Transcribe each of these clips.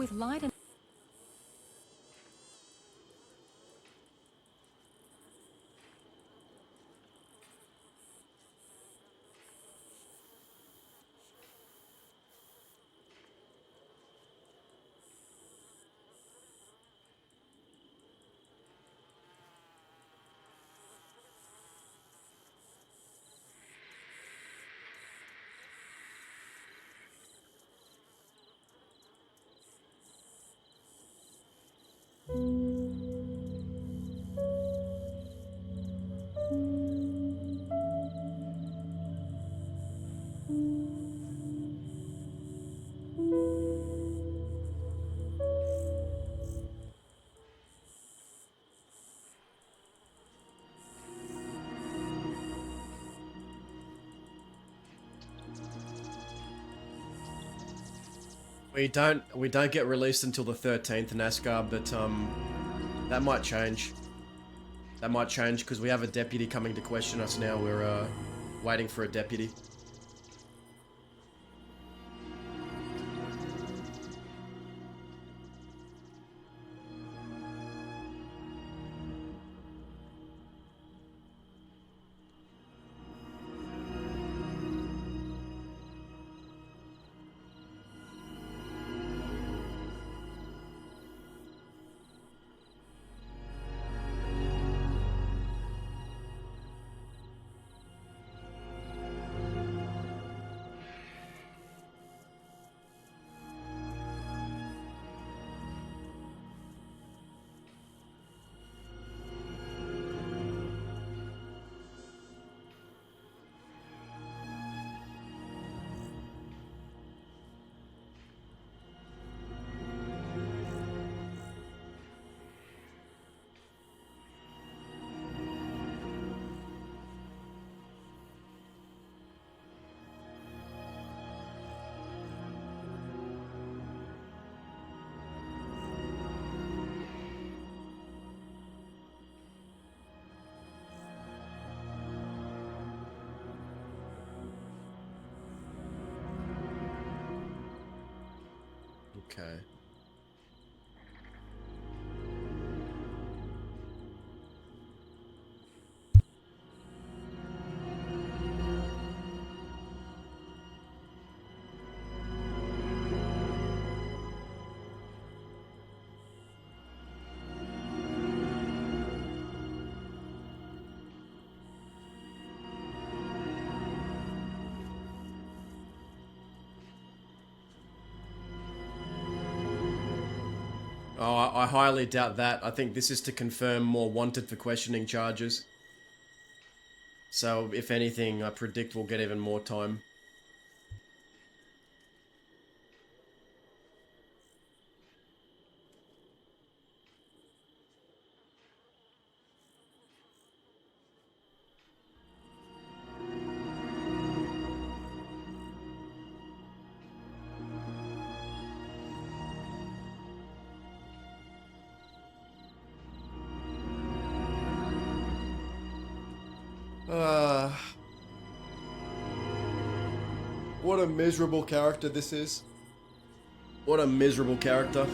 with light and We don't get released until the 13th, NASCAR, but that might change. That might change because we have a deputy coming to question us now. We're waiting for a deputy. Okay. Oh, I highly doubt that. I think this is to confirm more wanted for questioning charges. So, if anything, I predict we'll get even more time. What a miserable character this is. What a miserable character.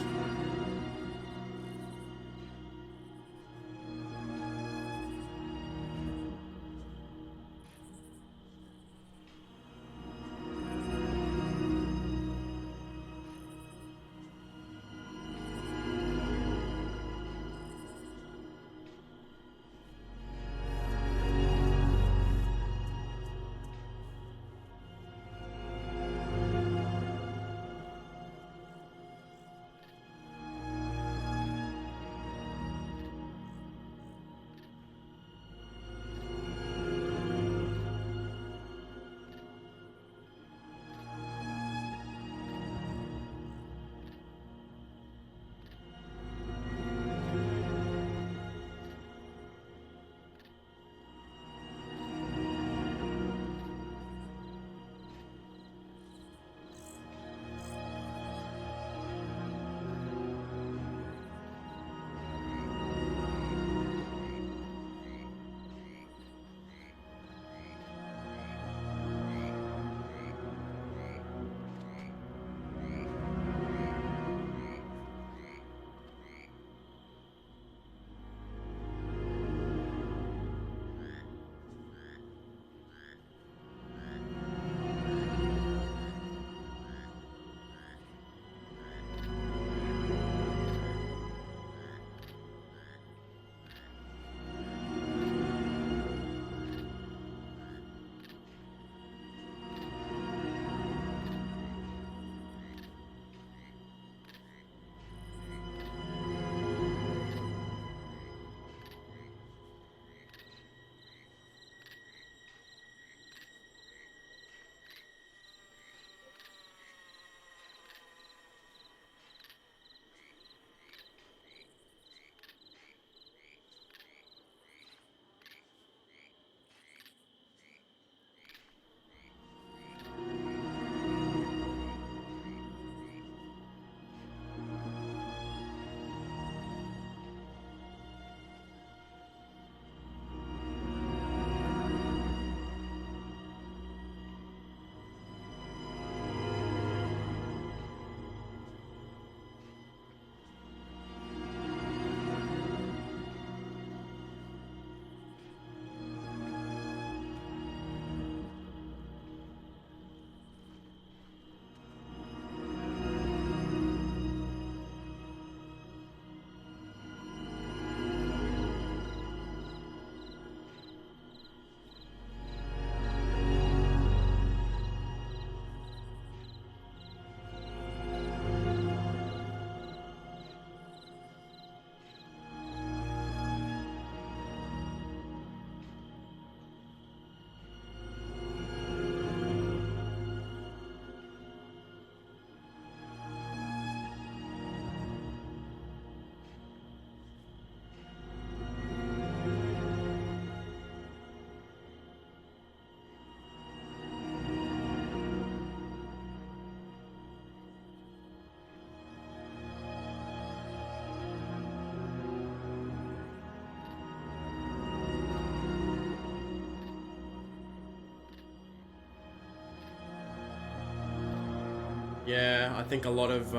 Yeah, I think a lot of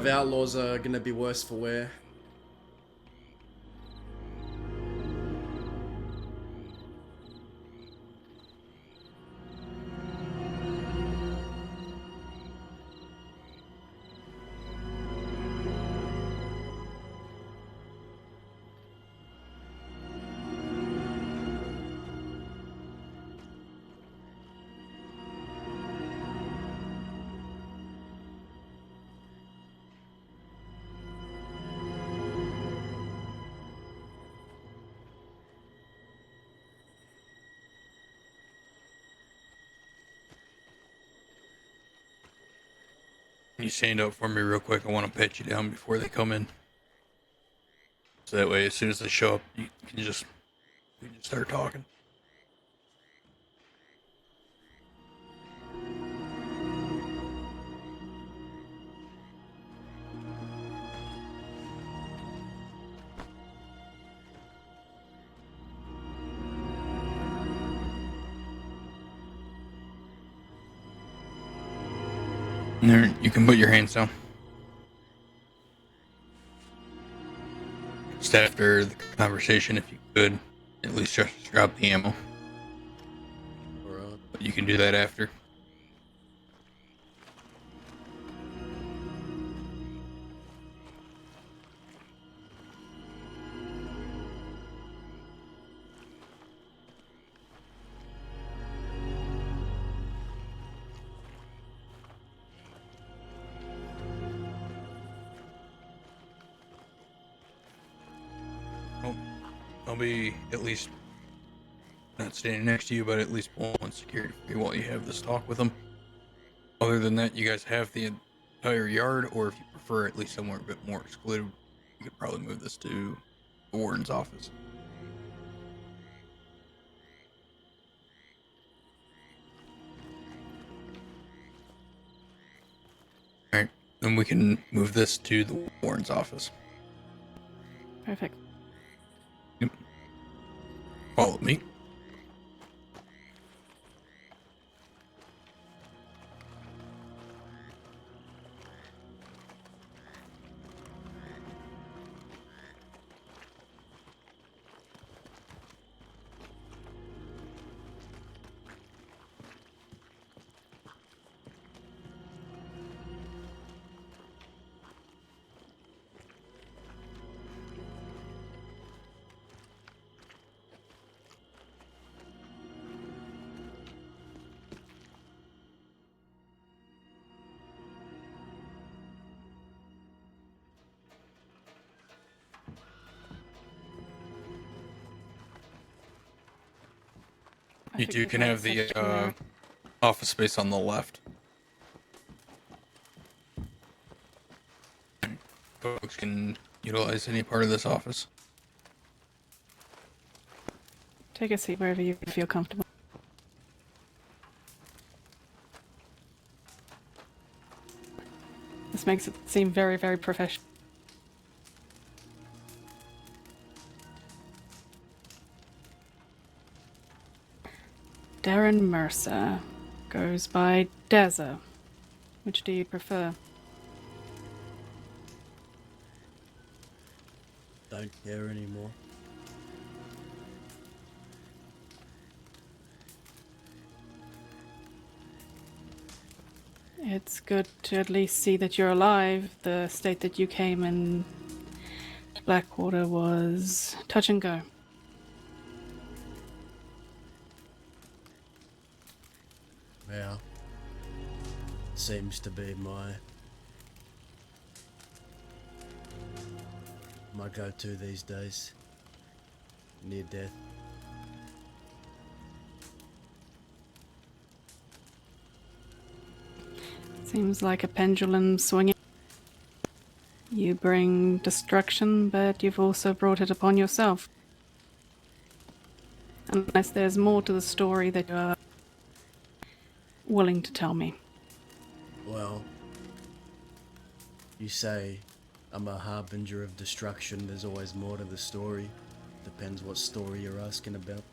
outlaws are gonna be worse for wear. Can you stand up for me real quick? I want to pat you down before they come in. So that way, as soon as they show up, you can just start talking. There, you can put your hands down. Just after the conversation, if you could, at least just drop the ammo. Alright. But you can do that after. Well, I'll be at least not standing next to you, but at least one security for you while you have this talk with them. Other than that, you guys have the entire yard, or if you prefer at least somewhere a bit more excluded, you could probably move this to the warden's office. Alright, then we can move this to the warden's office. Perfect. Yep. Follow me. You two can have the office space on the left. Folks can utilize any part of this office. Take a seat wherever you feel comfortable. This makes it seem very, very professional. Darren Mercer goes by Dazza. Which do you prefer? Don't care anymore. It's good to at least see that you're alive. The state that you came in Blackwater was touch and go. Yeah. Seems to be my go-to these days. Near death. Seems like a pendulum swinging. You bring destruction, but you've also brought it upon yourself. Unless there's more to the story that you are willing to tell me. Well, you say I'm a harbinger of destruction. There's always more to the story. Depends what story you're asking about.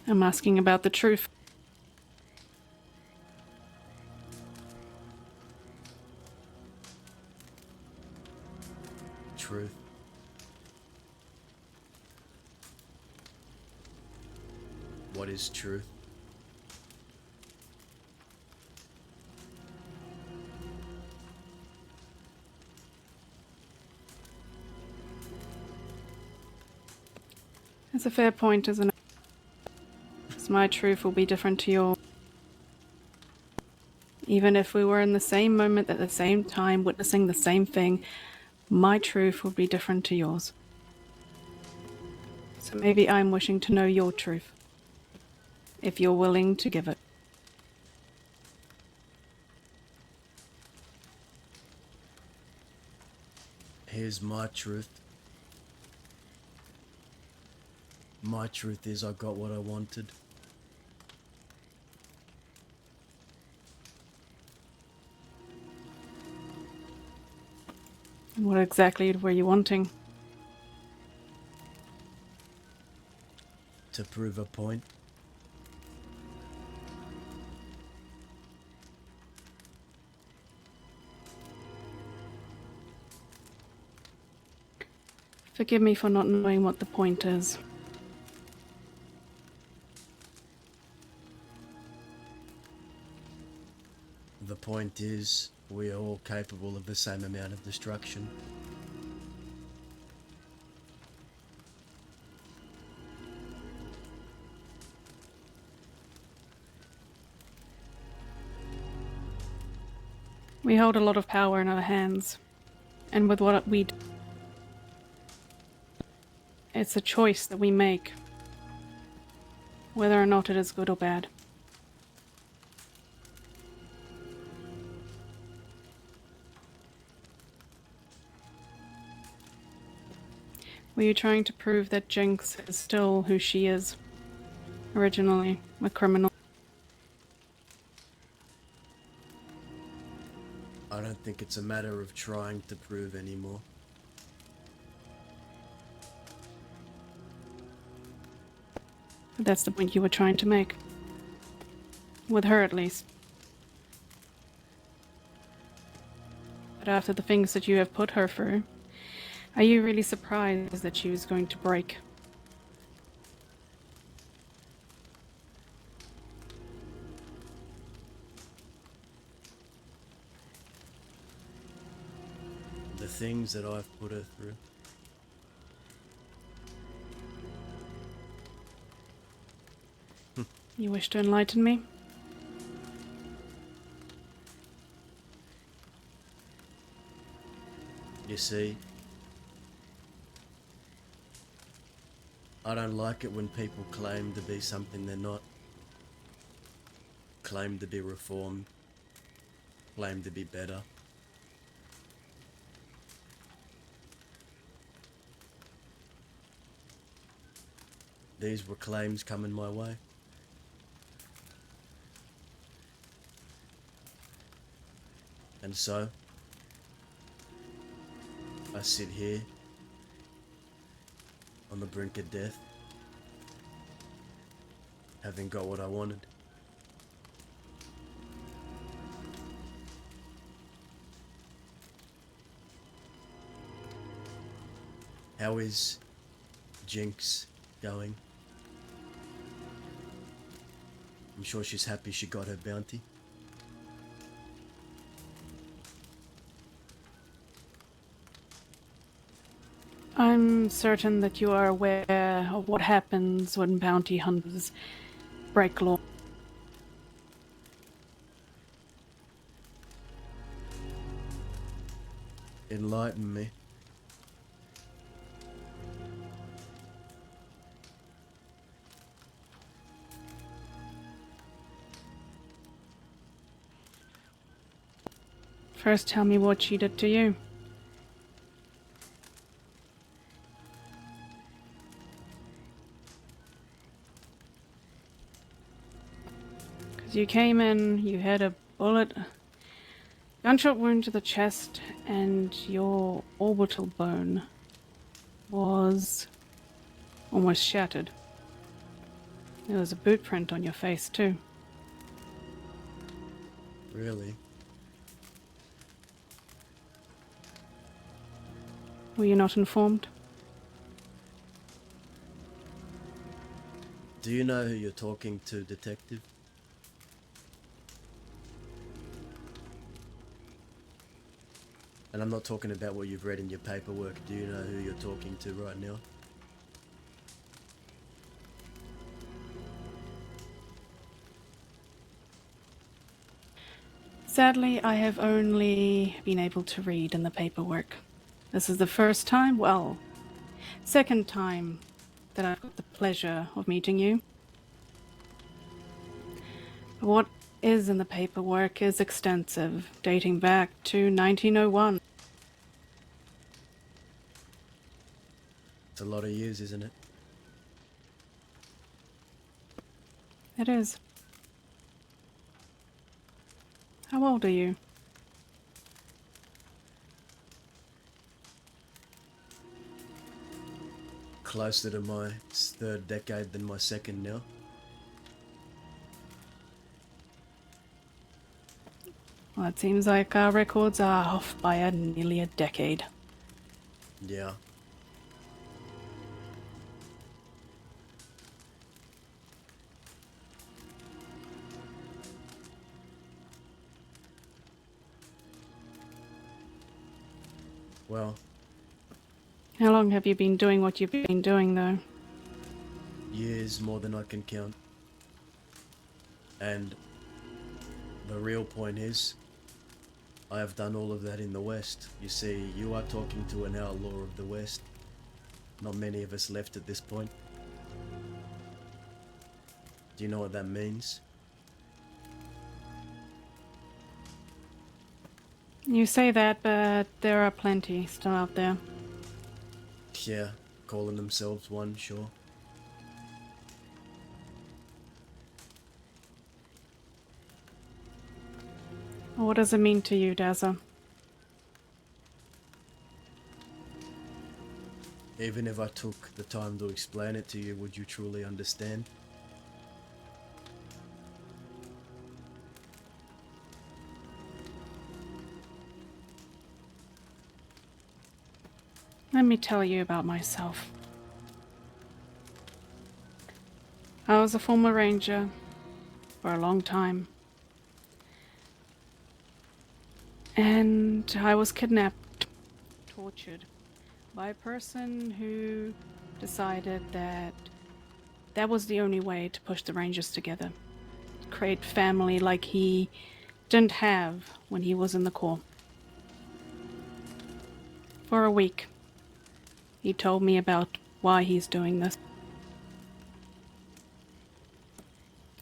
I'm asking about the truth. Truth. What is truth? It's a fair point, isn't it? 'Cause my truth will be different to yours. Even if we were in the same moment at the same time, witnessing the same thing, my truth would be different to yours. So maybe I'm wishing to know your truth, if you're willing to give it. Here's my truth. My truth is I got what I wanted. What exactly were you wanting? To prove a point. Forgive me for not knowing what the point is. The point is, we are all capable of the same amount of destruction. We hold a lot of power in our hands, and with what we do, it's a choice that we make, whether or not it is good or bad. Were you trying to prove that Jinx is still who she is? Originally, a criminal? I don't think it's a matter of trying to prove anymore. But that's the point you were trying to make. With her, at least. But after the things that you have put her through, are you really surprised that she was going to break? The things that I've put her through. You wish to enlighten me? You see, I don't like it when people claim to be something they're not. Claim to be reformed. Claim to be better. These were claims coming my way. And so, I sit here on the brink of death, having got what I wanted. How is Jinx going? I'm sure she's happy she got her bounty. I'm certain that you are aware of what happens when bounty hunters break law. Enlighten me. First, tell me what she did to you. Because you came in, you had a gunshot wound to the chest, and your orbital bone was almost shattered. There was a boot print on your face, too. Really? Were you not informed? Do you know who you're talking to, Detective? And I'm not talking about what you've read in your paperwork. Do you know who you're talking to right now? Sadly, I have only been able to read in the paperwork. This is the first time, well, second time that I've got the pleasure of meeting you. What is in the paperwork is extensive, dating back to 1901. It's a lot of years, isn't it? It is. How old are you? Closer to my third decade than my second now. Well, it seems like our records are off by nearly a decade. Yeah. Well, How long have you been doing what you've been doing, though? years more than I can count. And the real point is, I have done all of that in the West. You see, you are talking to an outlaw of the West. Not many of us left at this point. Do you know what that means? You say that, but there are plenty still out there. Yeah, calling themselves one, sure. What does it mean to you, Dazza? Even if I took the time to explain it to you, would you truly understand? Let me tell you about myself. I was a former ranger for a long time. And I was kidnapped, tortured by a person who decided that that was the only way to push the Rangers together. Create family like he didn't have when he was in the Corps. For a week, he told me about why he's doing this.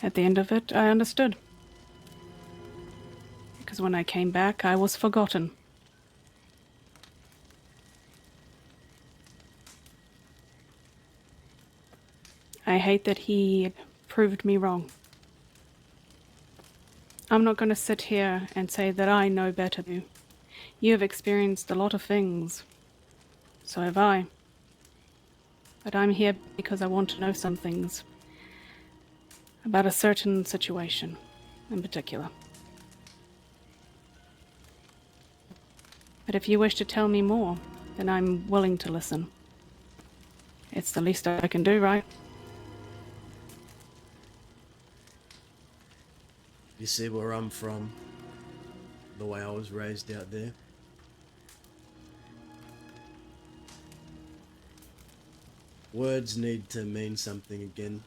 At the end of it, I understood. Because when I came back, I was forgotten. I hate that he proved me wrong. I'm not going to sit here and say that I know better than you. You have experienced a lot of things. So have I. But I'm here because I want to know some things. About a certain situation, in particular. But if you wish to tell me more, then I'm willing to listen. It's the least I can do, right? You see where I'm from, the way I was raised out there. Words need to mean something again.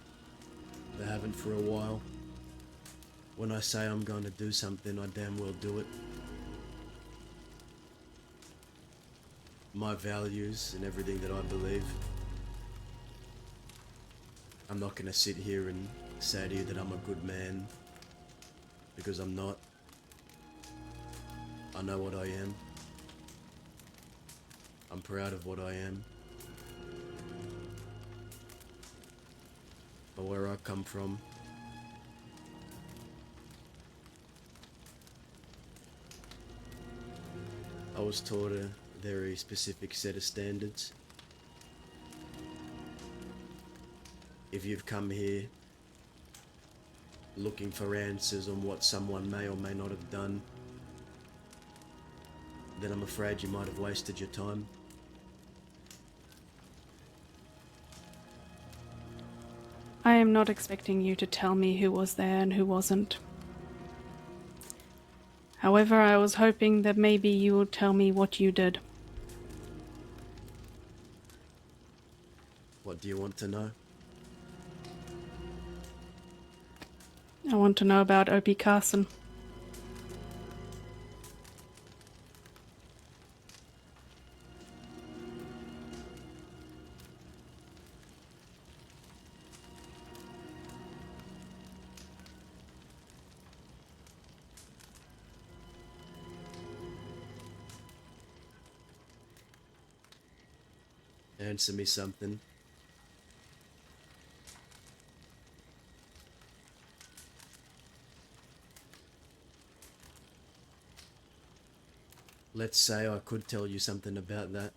They haven't for a while. When I say I'm going to do something, I damn well do it. My values and everything that I believe. I'm not going to sit here and say to you that I'm a good man, because I'm not. I know what I am. I'm proud of what I am. But where I come from, I was taught a very specific set of standards. If you've come here looking for answers on what someone may or may not have done, then I'm afraid you might have wasted your time. I am not expecting you to tell me who was there and who wasn't. However, I was hoping that maybe you would tell me what you did. What do you want to know? I want to know about Opie Carson. Answer me something. Let's say I could tell you something about that.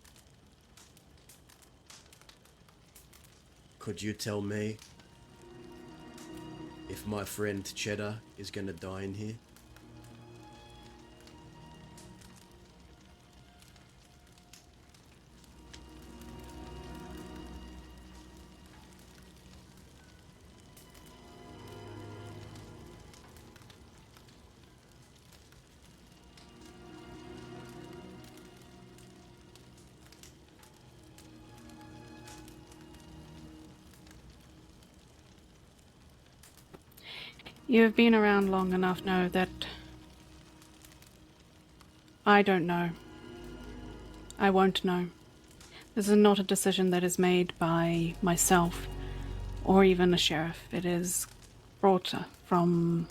Could you tell me if my friend Cheddar is gonna die in here? You have been around long enough now that I don't know. I won't know. This is not a decision that is made by myself or even a sheriff. It is brought from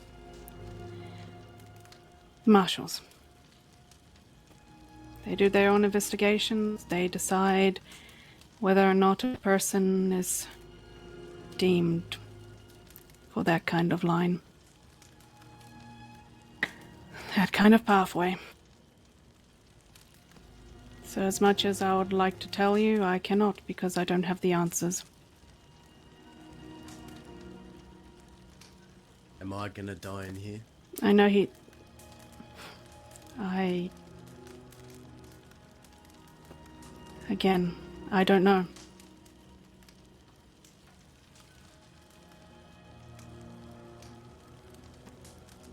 marshals. They do their own investigations. They decide whether or not a person is deemed for that kind of line. That kind of pathway. So as much as I would like to tell you, I cannot because I don't have the answers. Am I gonna die in here? I know Again, I don't know.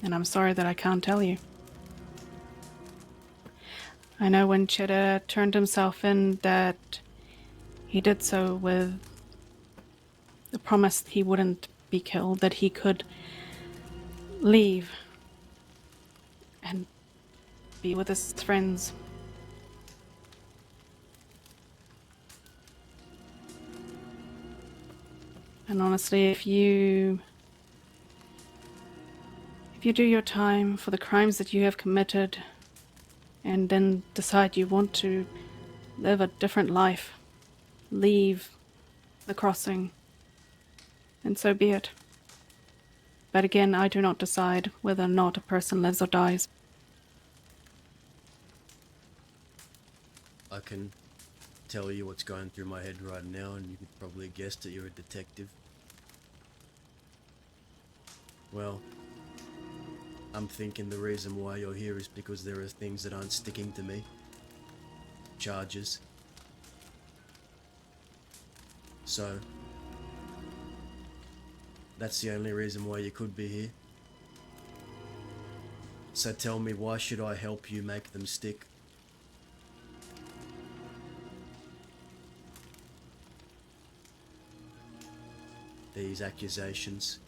And I'm sorry that I can't tell you. I know when Cheddar turned himself in that he did so with the promise that he wouldn't be killed, that he could leave and be with his friends. And honestly, if you do your time for the crimes that you have committed and then decide you want to live a different life, leave the crossing, then so be it. But again, I do not decide whether or not a person lives or dies. I can tell you what's going through my head right now, and you could probably guess that you're a detective. Well, I'm thinking the reason why you're here is because there are things that aren't sticking to me. Charges. So, that's the only reason why you could be here. So tell me, why should I help you make them stick? These accusations.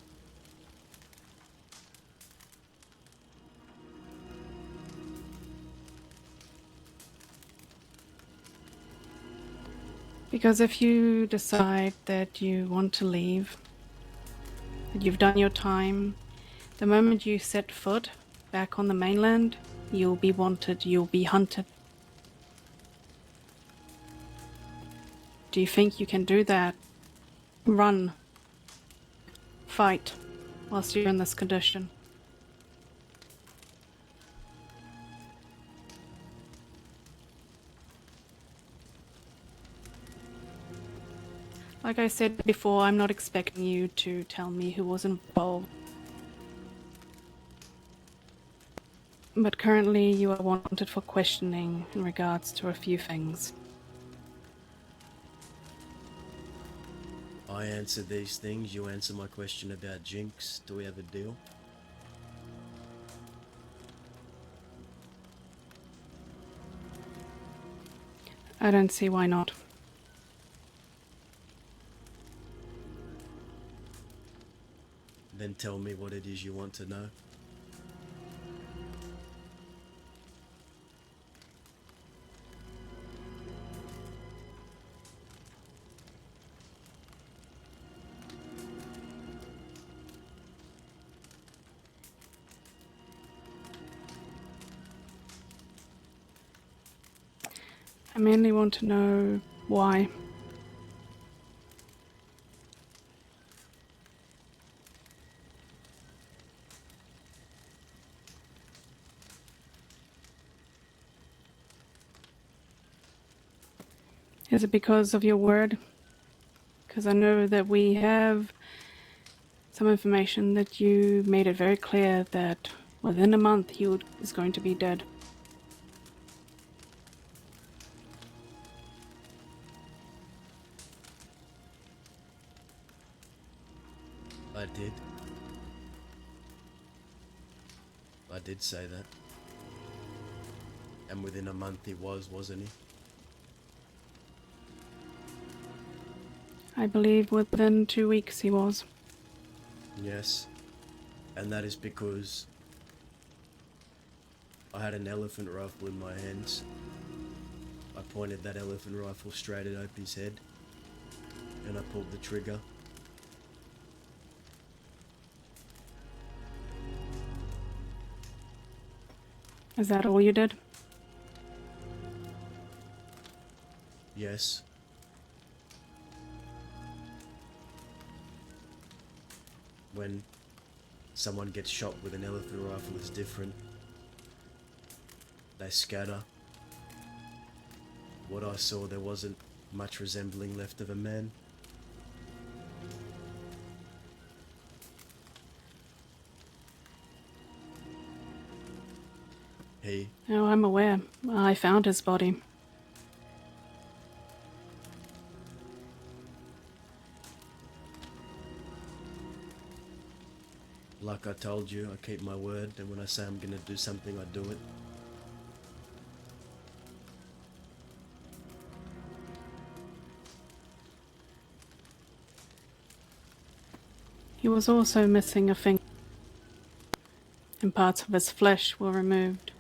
Because if you decide that you want to leave, that you've done your time, the moment you set foot back on the mainland, you'll be wanted, you'll be hunted. Do you think you can do that? Run. Fight whilst you're in this condition. Like I said before, I'm not expecting you to tell me who was involved. But currently you are wanted for questioning in regards to a few things. I answer these things, you answer my question about Jinx. Do we have a deal? I don't see why not. Then tell me what it is you want to know. I mainly want to know why. Is it because of your word? Because I know that we have some information that you made it very clear that within a month he is going to be dead. I did. I did say that. And within a month he was, wasn't he? I believe within 2 weeks he was. Yes. And that is because I had an elephant rifle in my hands. I pointed that elephant rifle straight at Opie's head. And I pulled the trigger. Is that all you did? Yes. When someone gets shot with an elephant rifle, it's different. They scatter. What I saw, there wasn't much resembling left of a man. He, No, I'm aware. I found his body. like I told you, I keep my word, and when I say I'm gonna do something, I do it. He was also missing a finger, and parts of his flesh were removed.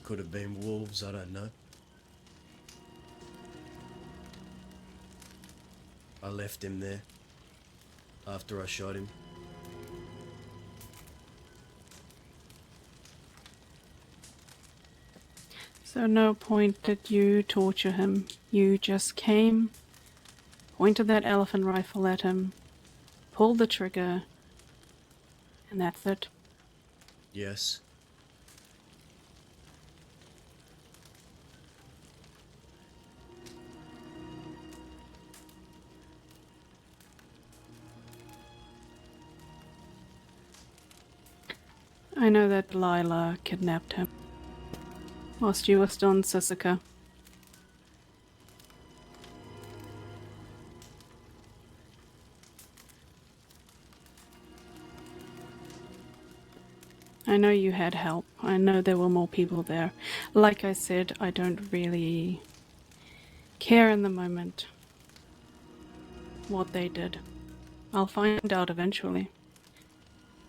Could have been wolves, I don't know. I left him there after I shot him. So no point did you torture him. You just came, pointed that elephant rifle at him, pulled the trigger, and that's it. Yes. I know that Delilah kidnapped him whilst you were still in Sisika. I know you had help. I know there were more people there. Like I said, I don't really care in the moment what they did. I'll find out eventually.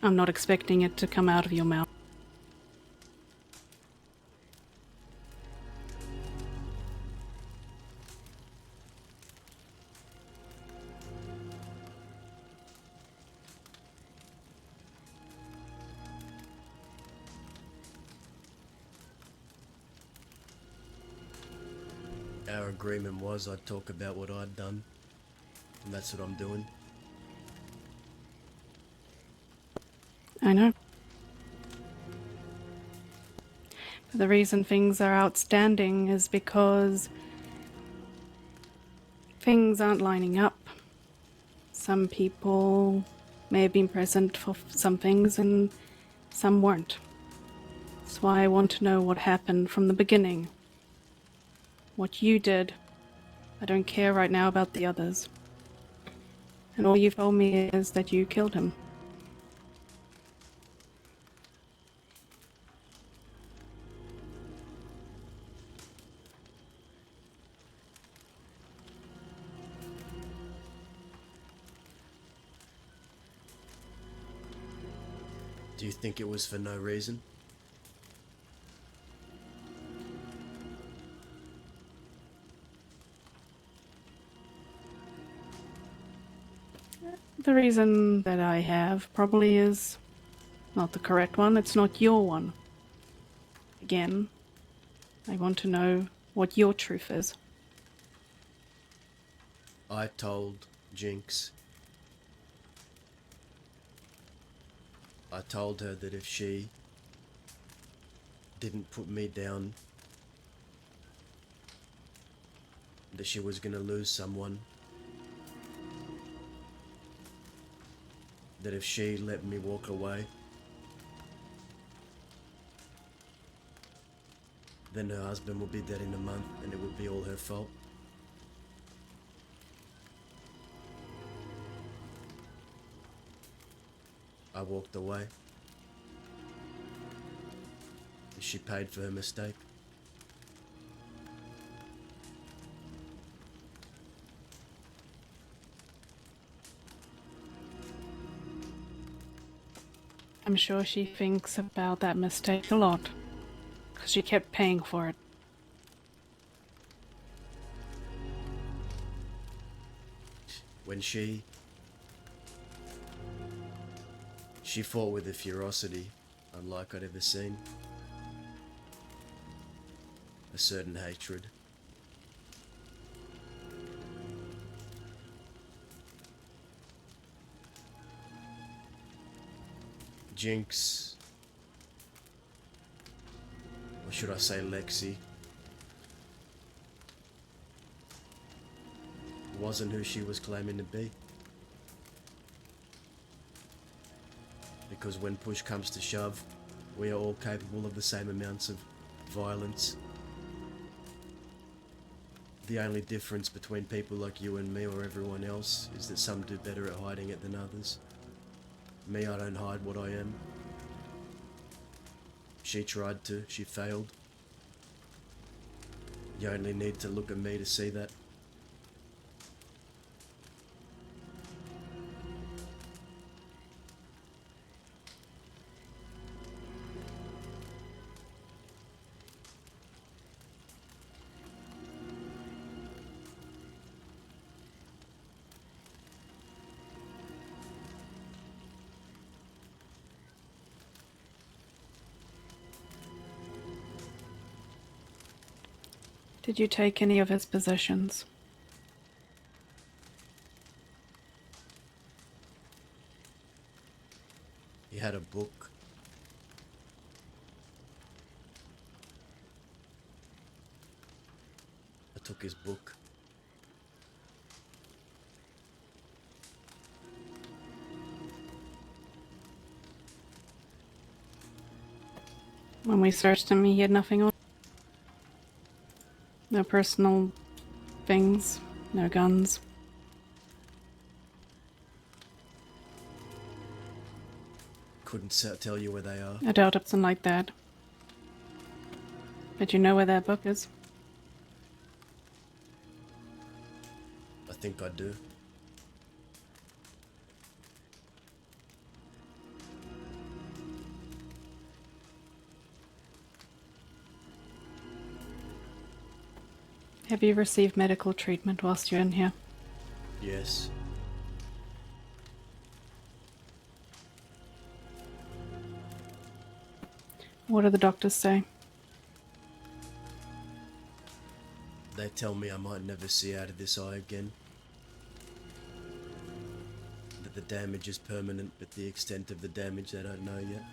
I'm not expecting it to come out of your mouth. Our agreement was I'd talk about what I'd done, and that's what I'm doing. I know. The reason things are outstanding is because things aren't lining up. Some people may have been present for some things and some weren't. That's why I want to know what happened from the beginning. What you did. I don't care right now about the others. And all you've told me is that you killed him. Do you think it was for no reason? The reason that I have probably is not the correct one. It's not your one. Again, I want to know what your truth is. I told Jinx. I told her that if she didn't put me down, that she was gonna lose someone. That if she let me walk away, then her husband would be dead in a month and it would be all her fault. I walked away. She paid for her mistake. I'm sure she thinks about that mistake a lot, because she kept paying for it. When she fought with a ferocity unlike I'd ever seen. A certain hatred. Jinx, or should I say Lexi, wasn't who she was claiming to be. Because when push comes to shove, we are all capable of the same amounts of violence. The only difference between people like you and me or everyone else is that some do better at hiding it than others. Me, I don't hide what I am. She tried to, she failed. You only need to look at me to see that. Did you take any of his possessions? He had a book. I took his book. When we searched him, he had nothing on. No personal things, no guns. Couldn't tell you where they are. I doubt it's something like that. But you know where that book is? I think I do. Have you received medical treatment whilst you're in here? Yes. What do the doctors say? They tell me I might never see out of this eye again. That the damage is permanent, but the extent of the damage they don't know yet.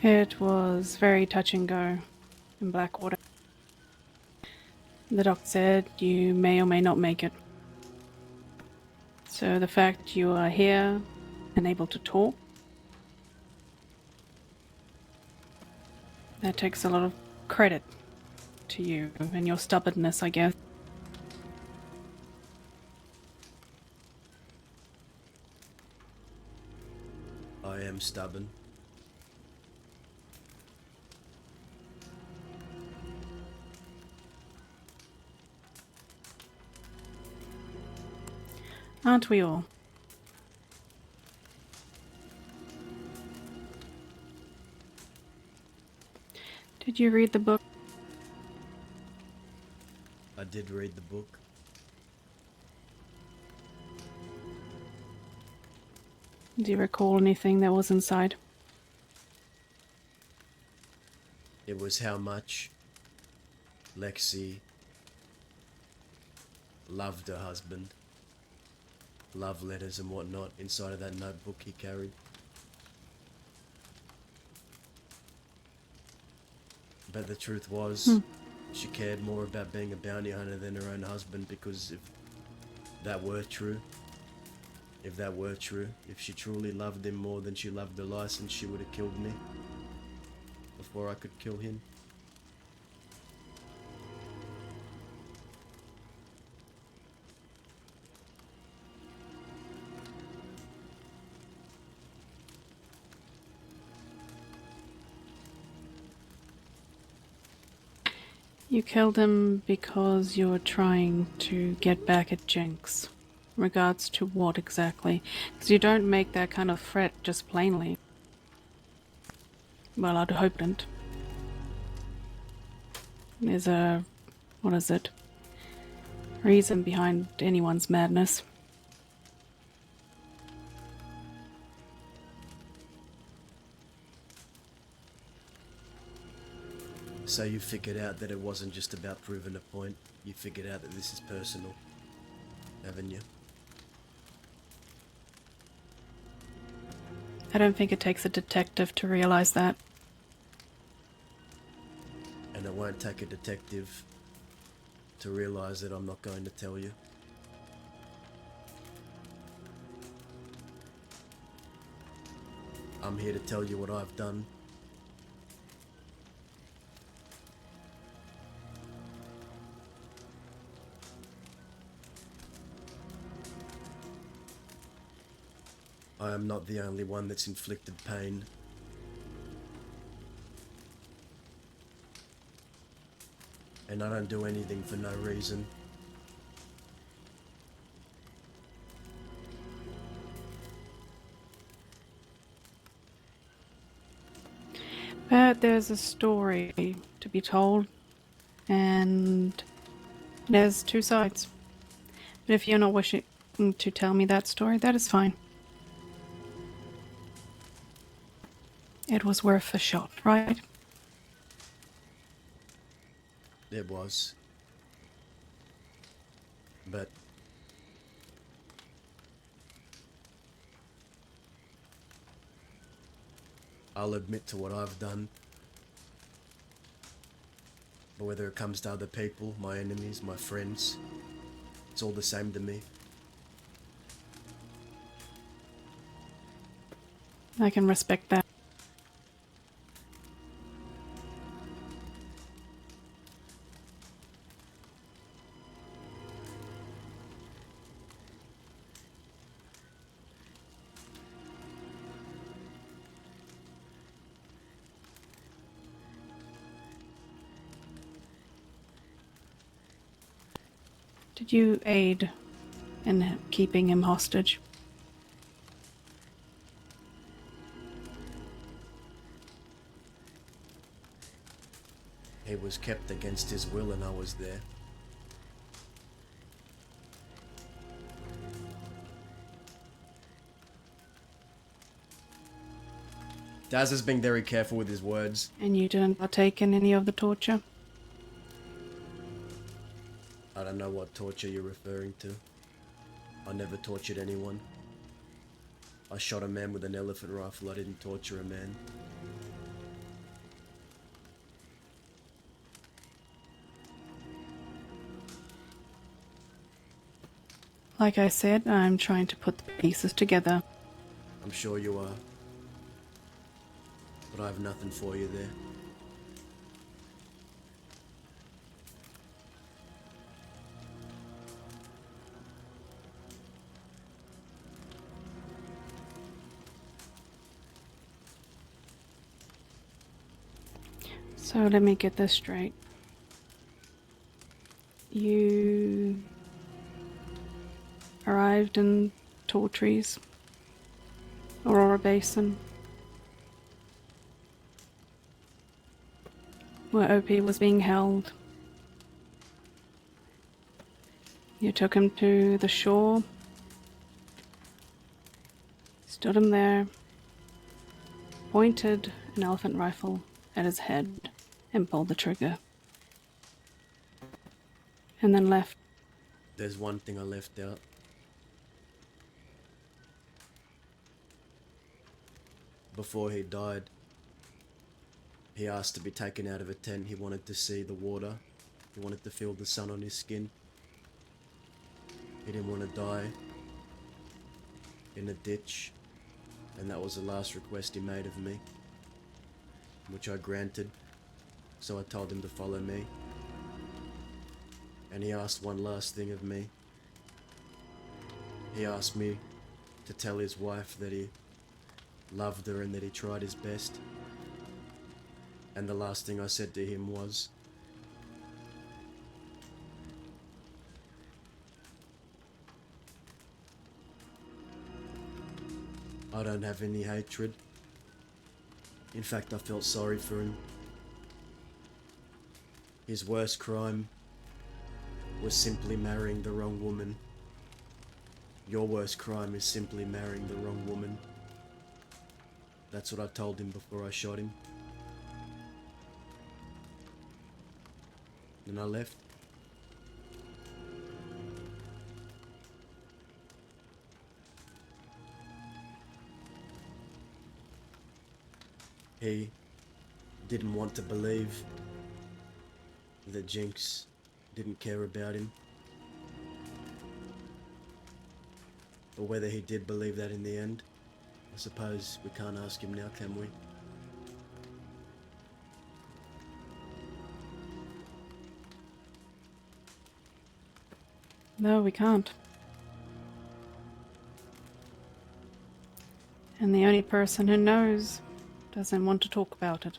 It was very touch and go in Blackwater. The doc said you may or may not make it. So the fact you are here and able to talk, that takes a lot of credit to you and your stubbornness, I guess. I am stubborn. Aren't we all? Did you read the book? I did read the book. Do you recall anything that was inside? It was how much Lexi loved her husband. Love letters and whatnot inside of that notebook he carried. But the truth was, she cared more about being a bounty hunter than her own husband, because if that were true, if she truly loved him more than she loved the license, she would have killed me before I could kill him. You killed him because you were trying to get back at Jinx. Regards to what exactly? Because you don't make that kind of threat just plainly. Well, I'd hoped. There's a... what is it? Reason behind anyone's madness. So you figured out that it wasn't just about proving a point. You figured out that this is personal, haven't you? I don't think it takes a detective to realize that. And it won't take a detective to realize that I'm not going to tell you. I'm here to tell you what I've done. I am not the only one that's inflicted pain. And I don't do anything for no reason. But there's a story to be told, and there's two sides. But if you're not wishing to tell me that story, that is fine. It was worth a shot, right? It was. But I'll admit to what I've done. But whether it comes to other people, my enemies, my friends, it's all the same to me. I can respect that. Did you aid in keeping him hostage? He was kept against his will and I was there. Daz has been very careful with his words. And you didn't partake in any of the torture? I don't know what torture you're referring to. I never tortured anyone. I shot a man with an elephant rifle. I didn't torture a man. Like I said, I'm trying to put the pieces together. I'm sure you are. But I have nothing for you there. So let me get this straight. You arrived in Tall Trees, Aurora Basin, where OP was being held. You took him to the shore, stood him there, pointed an elephant rifle at his head, and pulled the trigger. And then left. There's one thing I left out. Before he died, he asked to be taken out of a tent. He wanted to see the water. He wanted to feel the sun on his skin. He didn't want to die in a ditch. And that was the last request he made of me, which I granted. So I told him to follow me. And he asked one last thing of me. He asked me to tell his wife that he loved her and that he tried his best. And the last thing I said to him was, I don't have any hatred. In fact, I felt sorry for him. His worst crime was simply marrying the wrong woman. Your worst crime is simply marrying the wrong woman. That's what I told him before I shot him. And I left. He didn't want to believe that Jinx didn't care about him. Or whether he did believe that in the end, I suppose we can't ask him now, can we? No, we can't. And the only person who knows doesn't want to talk about it.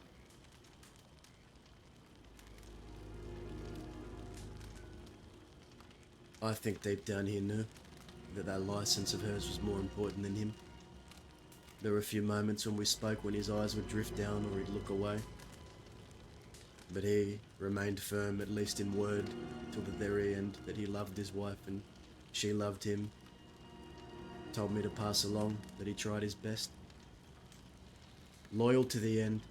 I think deep down he knew that that license of hers was more important than him. There were a few moments when we spoke when his eyes would drift down or he'd look away. But he remained firm, at least in word, till the very end, that he loved his wife and she loved him. Told me to pass along that he tried his best. Loyal to the end.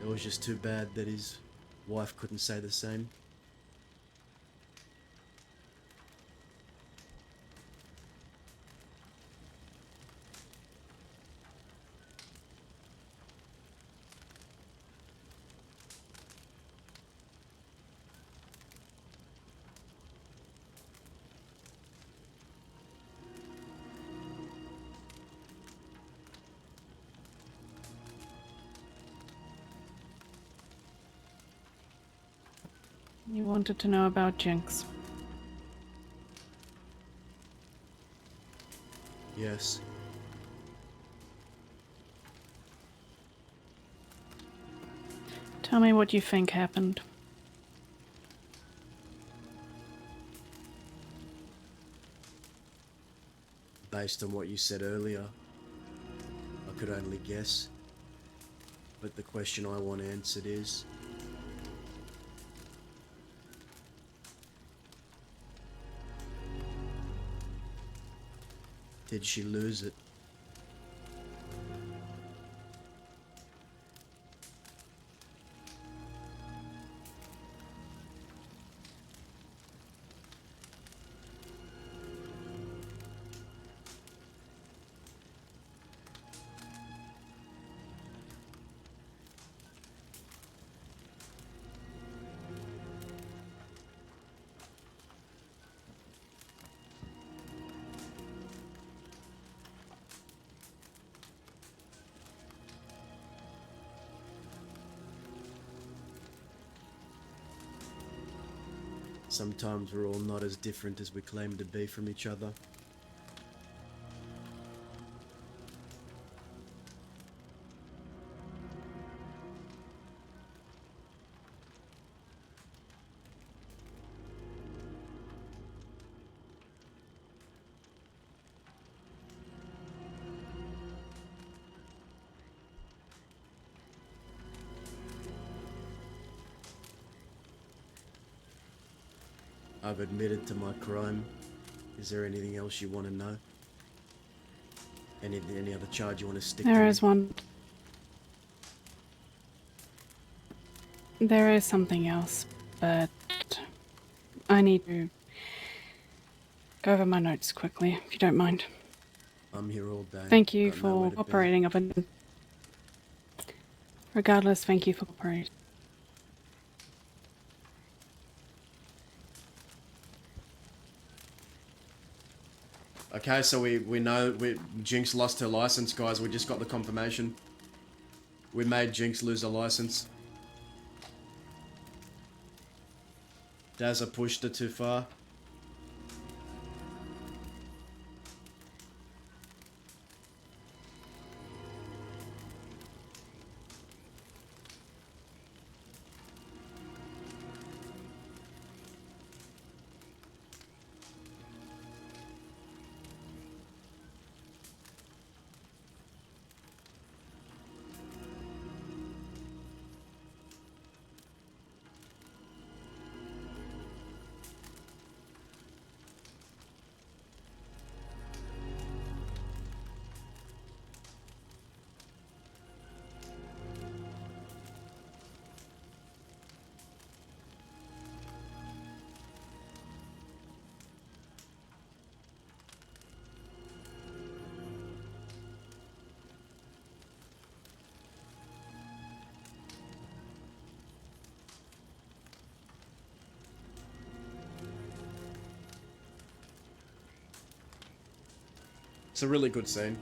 It was just too bad that his wife couldn't say the same. You wanted to know about Jinx. Yes. Tell me what you think happened. Based on what you said earlier, I could only guess. But the question I want answered is, did she lose it? Sometimes we're all not as different as we claim to be from each other. I've admitted to my crime. Is there anything else you want to know? Any other charge you want to stick to? There is one. There is something else, but I need to go over my notes quickly, if you don't mind. I'm here all day. Thank you Got nowhere for to be. operating. Regardless, thank you for operating. Okay, so we know Jinx lost her license, guys. We just got the confirmation. We made Jinx lose her license. Dazza pushed her too far. It's a really good scene.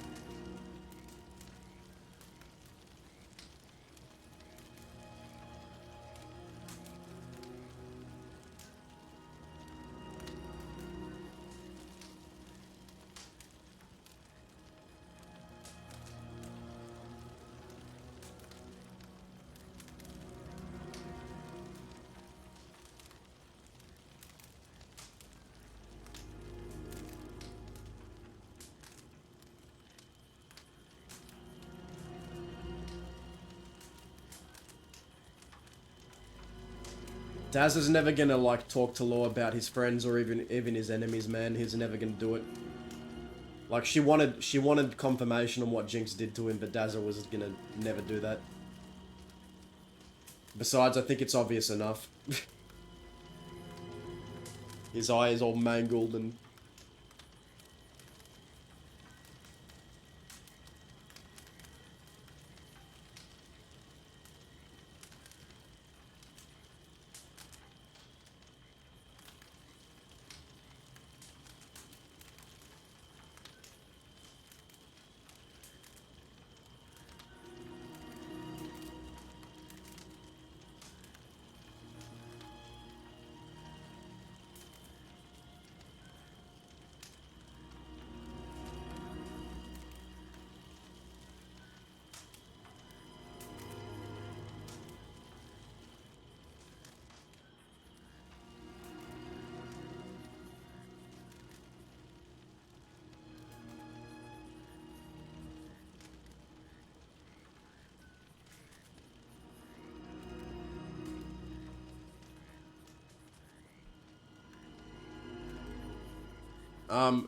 Daz is never gonna like talk to Law about his friends or even his enemies, man. He's never gonna do it. Like she wanted confirmation on what Jinx did to him, but Dazza was gonna never do that. Besides, I think it's obvious enough. His eye is all mangled and...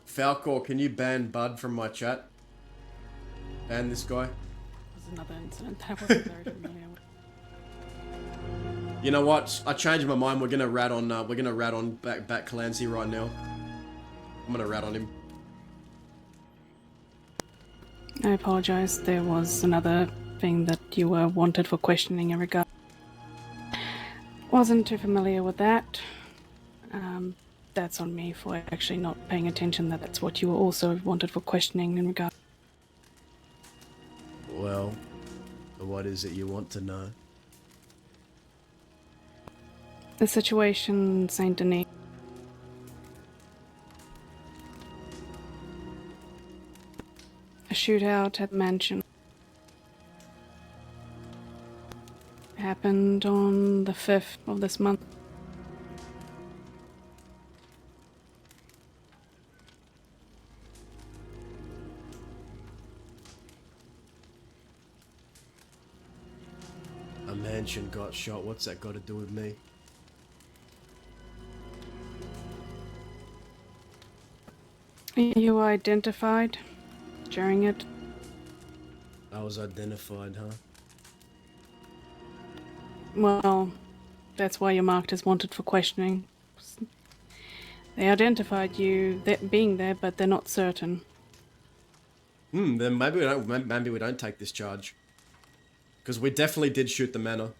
Falcor, can you ban Bud from my chat? Ban this guy. There's another incident that I wasn't very familiar with. You know what? I changed my mind. We're gonna rat on Bat Clancy right now. I'm gonna rat on him. I apologize. There was another thing that you were wanted for questioning in regard. Wasn't too familiar with that. That's on me for actually not paying attention that that's what you were also wanted for questioning in regard. Well, what is it you want to know? The situation in Saint Denis. A shootout at the mansion. Happened on the 5th of this month. A mansion got shot. What's that got to do with me? You were identified during it. I was identified, huh? Well, that's why you're marked as wanted for questioning. They identified you being there, but they're not certain. Then maybe we don't take this charge. Because we definitely did shoot the manor.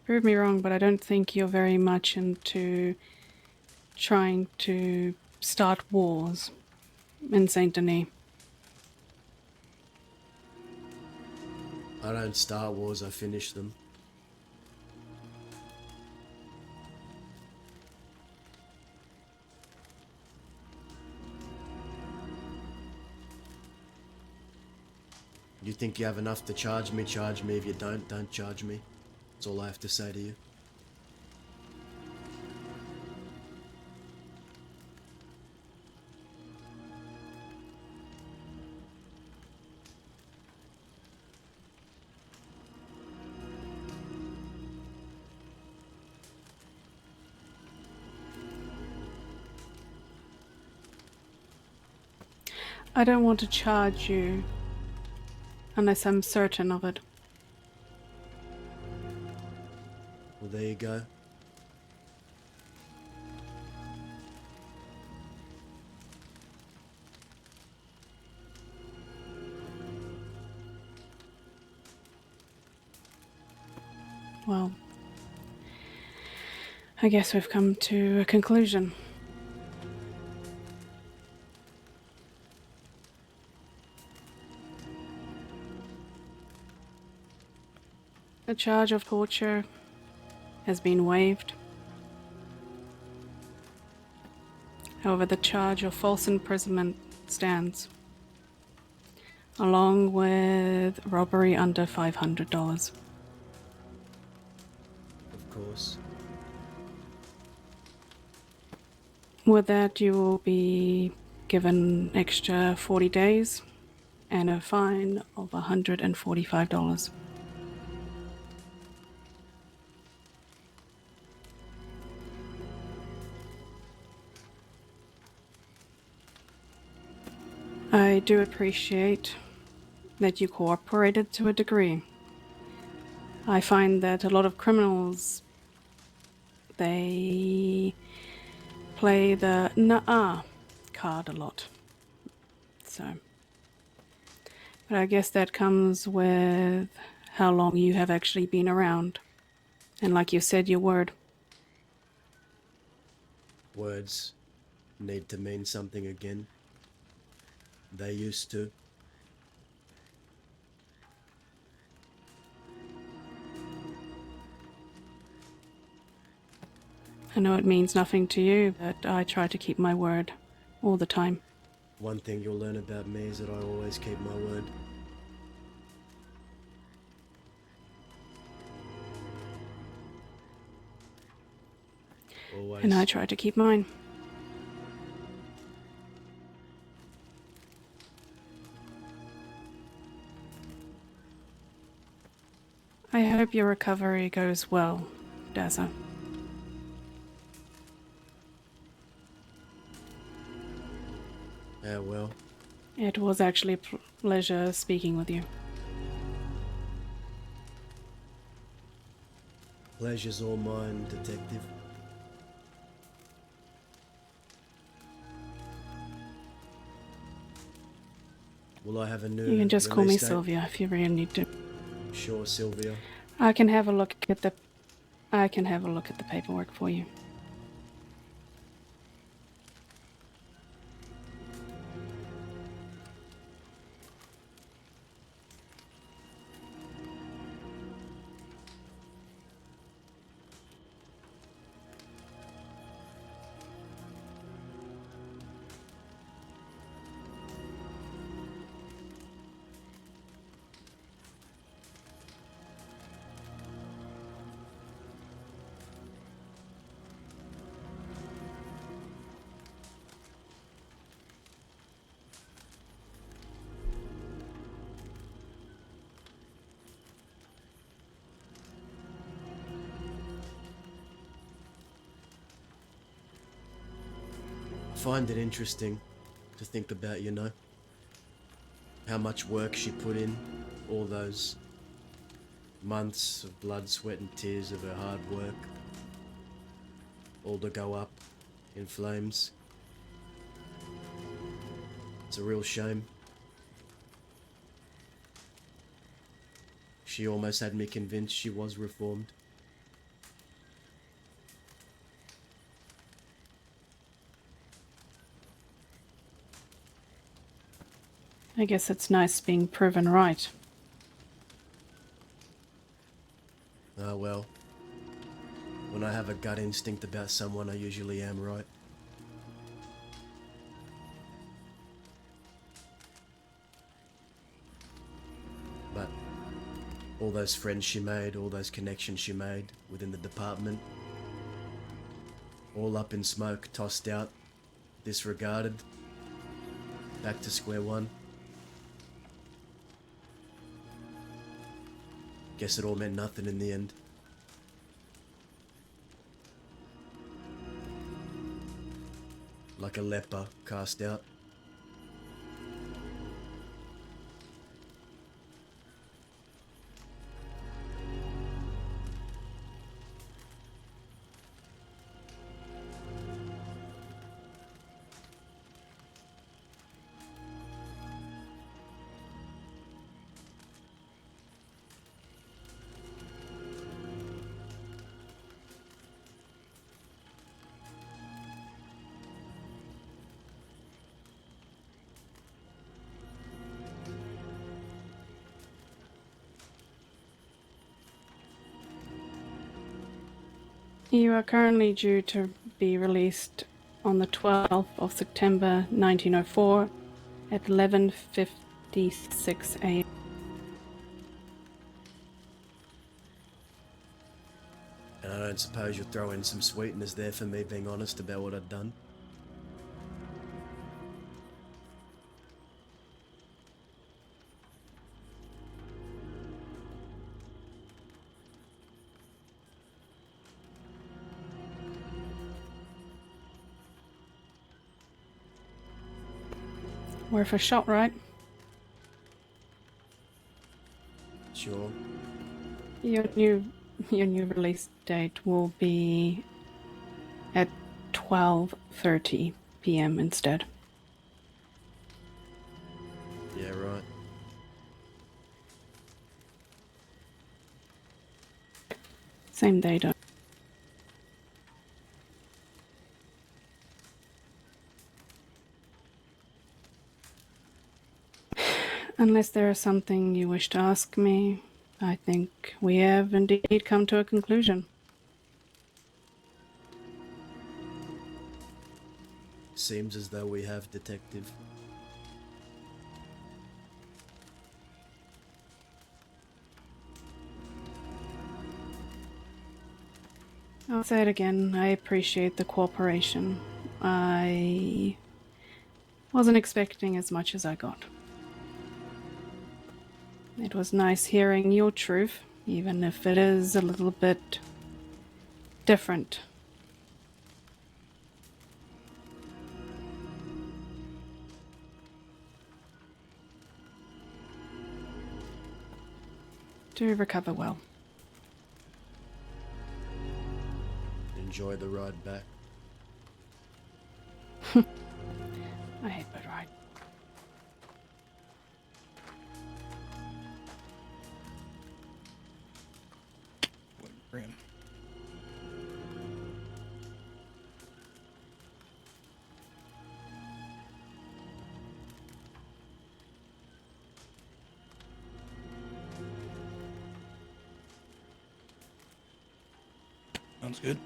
Prove me wrong, but I don't think you're very much into trying to start wars in Saint Denis. I don't start wars, I finish them. You think you have enough to charge me? Charge me. If you don't charge me. That's all I have to say to you. I don't want to charge you unless I'm certain of it. Well, there you go. Well, I guess we've come to a conclusion. The charge of torture has been waived. However, the charge of false imprisonment stands, along with robbery under $500. Of course. With that, you will be given extra 40 days and a fine of $145. I do appreciate that you cooperated to a degree. I find that a lot of criminals, they play the nah card a lot. So, but I guess that comes with how long you have actually been around. And like you said, your word. Words need to mean something again. They used to. I know it means nothing to you, but I try to keep my word all the time. One thing you'll learn about me is that I always keep my word. Always. And I try to keep mine. I hope your recovery goes well, Daza. Yeah, well. It was actually a pleasure speaking with you. Pleasure's all mine, detective. Will I have a new You can just call me release date? Sylvia if you really need to. Sure, Sylvia. I can have a look at the paperwork for you. find it interesting to think about, you know, how much work she put in, all those months of blood, sweat and tears of her hard work, all to go up in flames. It's a real shame. She almost had me convinced she was reformed. I guess it's nice being proven right. Ah well, when I have a gut instinct about someone, I usually am right. But all those friends she made, all those connections she made within the department, all up in smoke, tossed out, disregarded, back to square one. Guess it all meant nothing in the end. Like a leper cast out. You are currently due to be released on the 12th of September 1904 at 11:56 a.m. And I don't suppose you'll throw in some sweeteners there for me being honest about what I'd done. Worth a shot, right? Sure. Your new release date will be at 12:30 p.m. instead. Yeah, right. Same data. Unless there is something you wish to ask me, I think we have indeed come to a conclusion. Seems as though we have, Detective. I'll say it again, I appreciate the cooperation. I wasn't expecting as much as I got. It was nice hearing your truth, even if it is a little bit different. Do recover well. Enjoy the ride back. I hate that ride. Brand. Sounds good.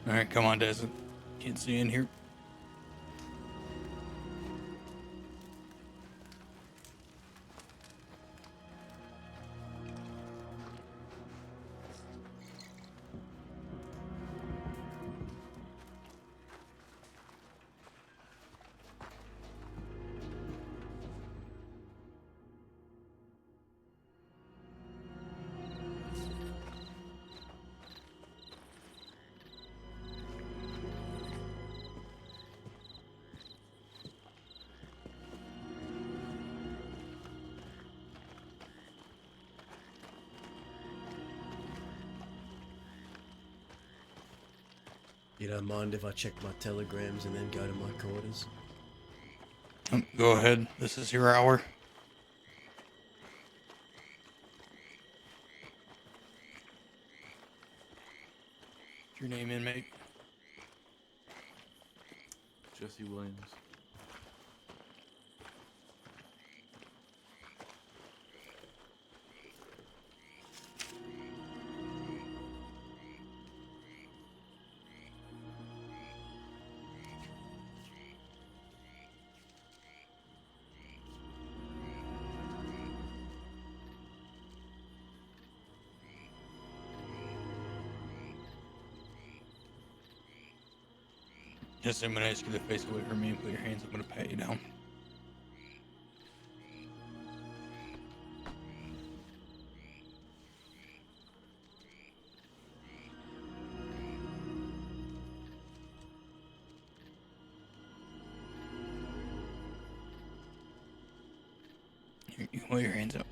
All right, come on, Desmond. Can't see in here. You don't mind if I check my telegrams and then go to my quarters? Go ahead. This is your hour. What's your name, inmate? Jesse Williams. Yes, I'm gonna ask you to face away from me and put your hands. I'm gonna pat you down. You can put your hands up.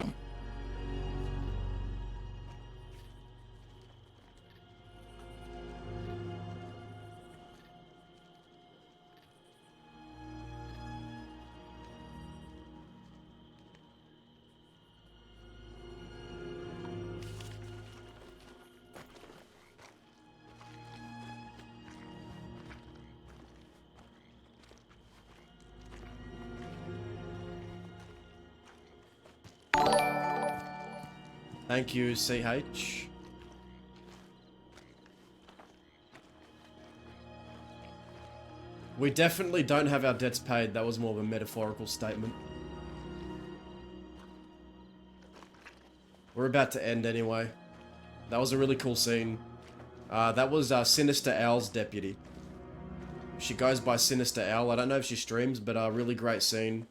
Thank you, CH. We definitely don't have our debts paid. That was more of a metaphorical statement. We're about to end anyway. That was a really cool scene. That was Sinister Owl's deputy. She goes by Sinister Owl. I don't know if she streams, but a really great scene.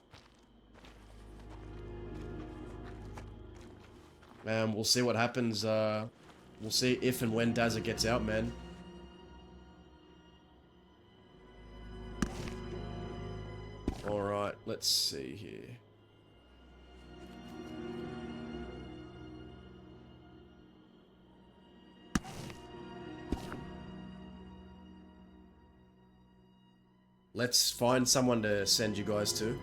And we'll see what happens. We'll see if and when Dazza gets out, man. Alright, let's see here. Let's find someone to send you guys to.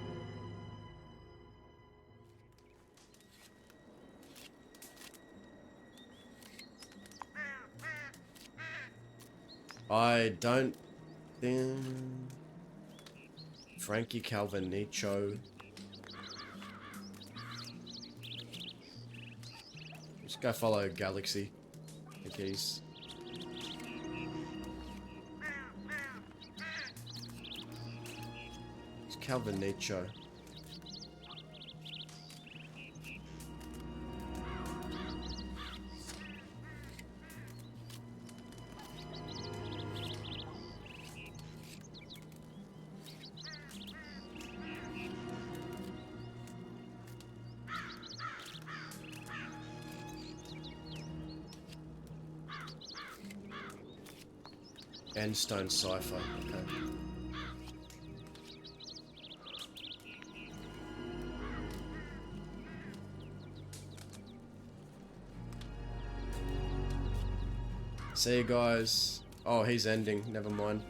I don't think... Frankie Calvinicho. Just go follow Galaxy. I think he's... It's Calvinicho. Endstone Cypher, okay. See you guys. Oh, he's ending, never mind.